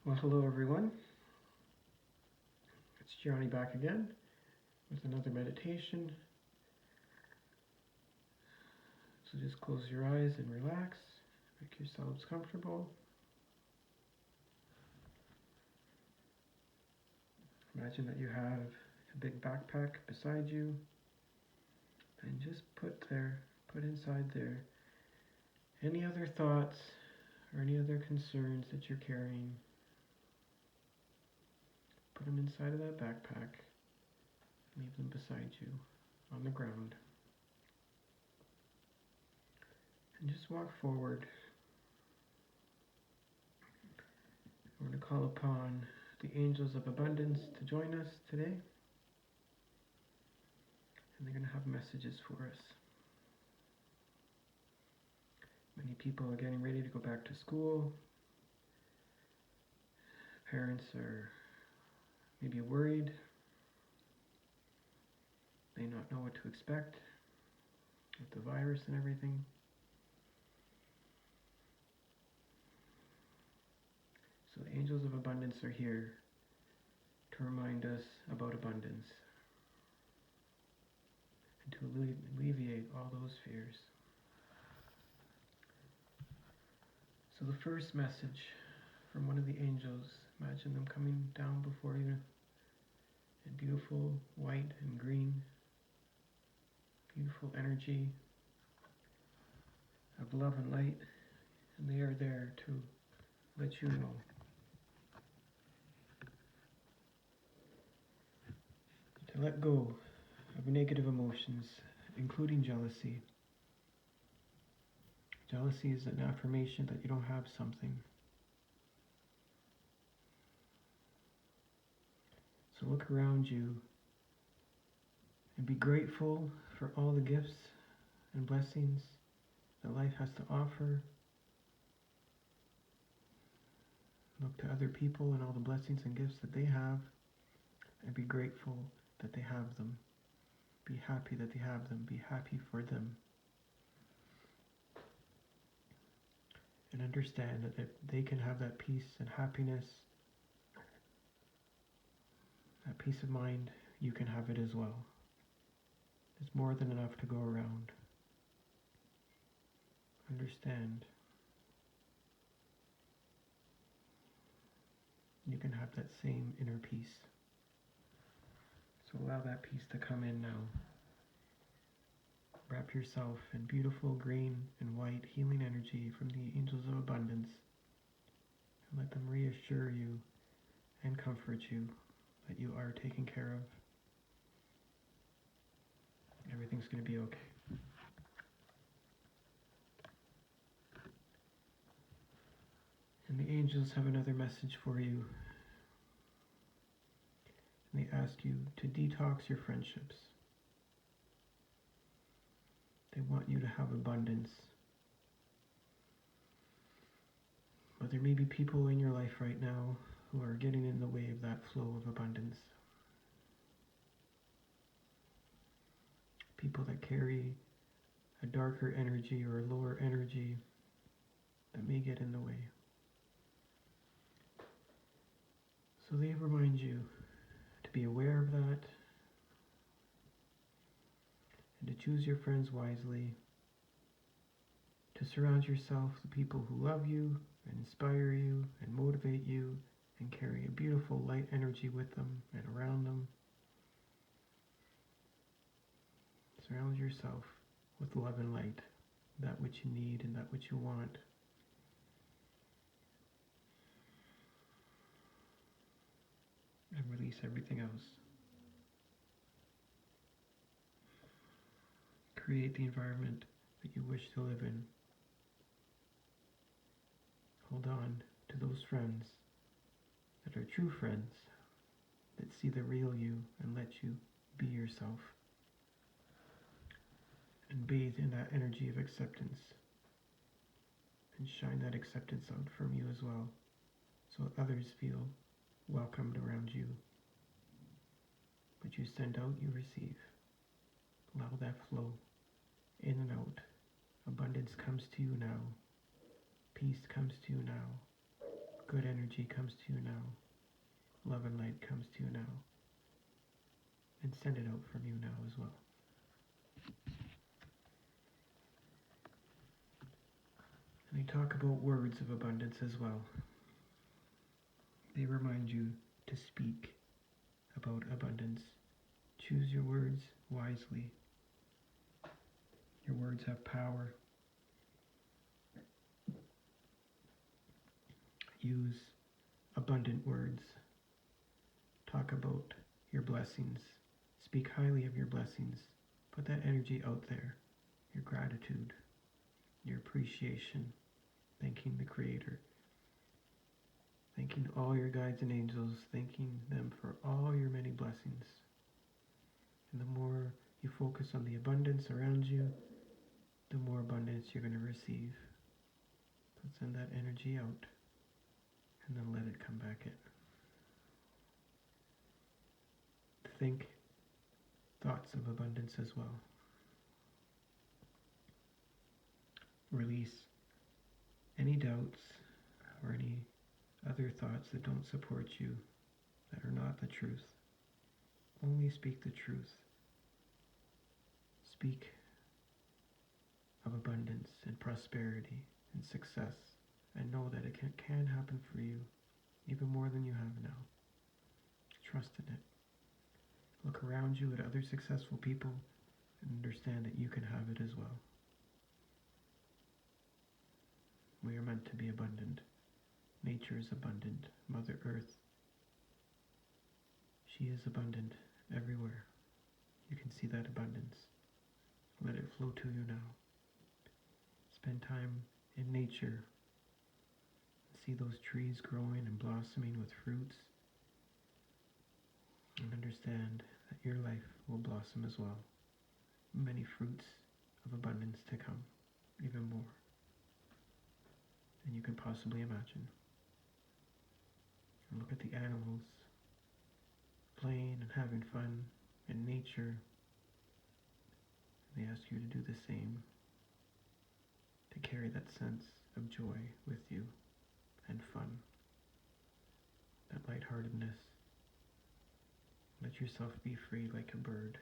Well, hello everyone. It's Johnny back again with another meditation. So just close your eyes and relax. Make yourselves comfortable. Imagine that you have a big backpack beside you, and just put inside there any other thoughts or any other concerns that you're carrying. Put them inside of that backpack. Leave them beside you on the ground. And just walk forward. We're going to call upon the angels of abundance to join us today. And they're going to have messages for us. Many people are getting ready to go back to school. Parents are maybe worried. They not know what to expect with the virus and everything. So the angels of abundance are here to remind us about abundance and to alleviate all those fears. So the first message from one of the angels, imagine them coming down before you in beautiful white and green, beautiful energy of love and light, and they are there to let you know to let go of negative emotions, including jealousy. Jealousy is an affirmation that you don't have something. So look around you and be grateful for all the gifts and blessings that life has to offer. Look to other people and all the blessings and gifts that they have, and be grateful that they have them. Be happy that they have them. Be happy for them. And understand that if they can have that peace and happiness, that peace of mind, you can have it as well. There's more than enough to go around. Understand. You can have that same inner peace. So allow that peace to come in now. Wrap yourself in beautiful green and white healing energy from the angels of abundance, and let them reassure you and comfort you that you are taken care of. Everything's going to be okay. And the angels have another message for you. And they ask you to detox your friendships. They want you to have abundance. But there may be people in your life right now who are getting in the way of that flow of abundance. People that carry a darker energy or a lower energy that may get in the way. So they remind you to be aware of that and to choose your friends wisely, to surround yourself with people who love you and inspire you and motivate you and carry a beautiful light energy with them and around them. Surround yourself with love and light, that which you need and that which you want. And release everything else. Create the environment that you wish to live in. Hold on to those friends that are true friends, that see the real you and let you be yourself. And bathe in that energy of acceptance. And shine that acceptance out from you as well, so others feel welcomed around you. What you send out, you receive. Allow that flow in and out. Abundance comes to you now. Peace comes to you now. Good energy comes to you now. Love and light comes to you now. And send it out from you now as well. And we talk about words of abundance as well. They remind you to speak about abundance. Choose your words wisely. Your words have power. Use abundant words. Talk about your blessings. Speak highly of your blessings. Put that energy out there. Your gratitude, your appreciation, thanking the Creator, thanking all your guides and angels, thanking them for all your many blessings. And the more you focus on the abundance around you, the more abundance you're going to receive. So send that energy out and then let it come back in. Think thoughts of abundance as well. Release any doubts or any other thoughts that don't support you, that are not the truth. Only speak the truth. Speak of abundance and prosperity and success, and know that it can happen for you even more than you have now. Trust in it. Look around you at other successful people and understand that you can have it as well. We are meant to be abundant. Nature is abundant. Mother Earth, she is abundant everywhere. You can see that abundance. Let it flow to you now. Spend time in nature. See those trees growing and blossoming with fruits. And understand that your life will blossom as well. Many fruits of abundance to come, even more than you can possibly imagine. And look at the animals playing and having fun in nature. They ask you to do the same, to carry that sense of joy with you and fun, that lightheartedness. Let yourself be free like a bird.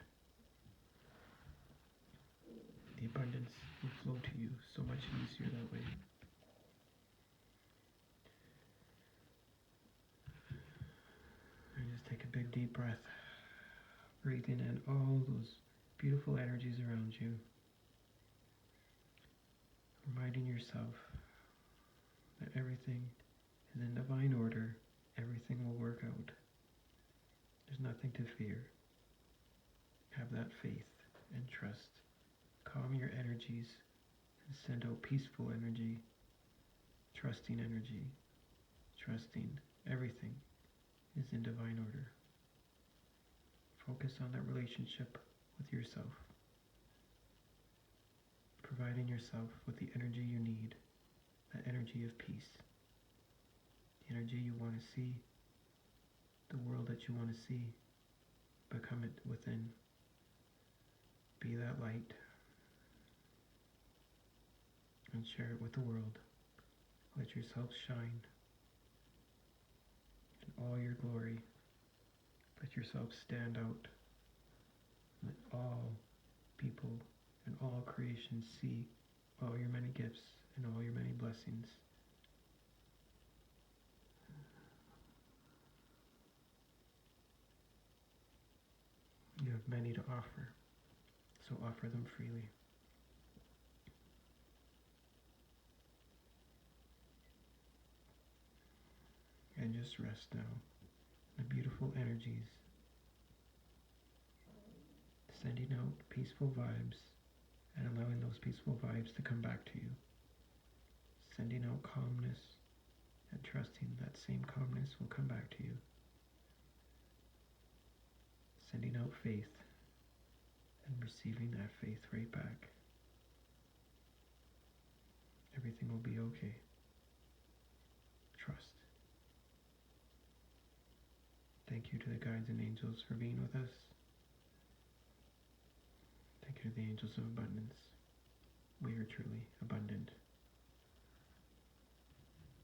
The abundance will flow to you so much easier that way. And just take a big deep breath, breathing in all those beautiful energies around you. Reminding yourself that everything is in divine order. Everything will work out. There's nothing to fear. Have that faith and trust. Calm your energies and send out peaceful energy, trusting energy, trusting everything is in divine order. Focus on that relationship with yourself, providing yourself with the energy you need, that energy of peace, the energy you want to see, the world that you want to see, become it within. Be that light and share it with the world. Let yourself shine in all your glory. Let yourself stand out. Let all people and all creation see all your many gifts and all your many blessings. You have many to offer, so offer them freely. And just rest now. The beautiful energies, sending out peaceful vibes and allowing those peaceful vibes to come back to you. Sending out calmness and trusting that same calmness will come back to you. Sending out faith and receiving that faith right back. Everything will be okay. Trust. Thank you to the guides and angels for being with us. Thank you to the angels of abundance. We are truly abundant.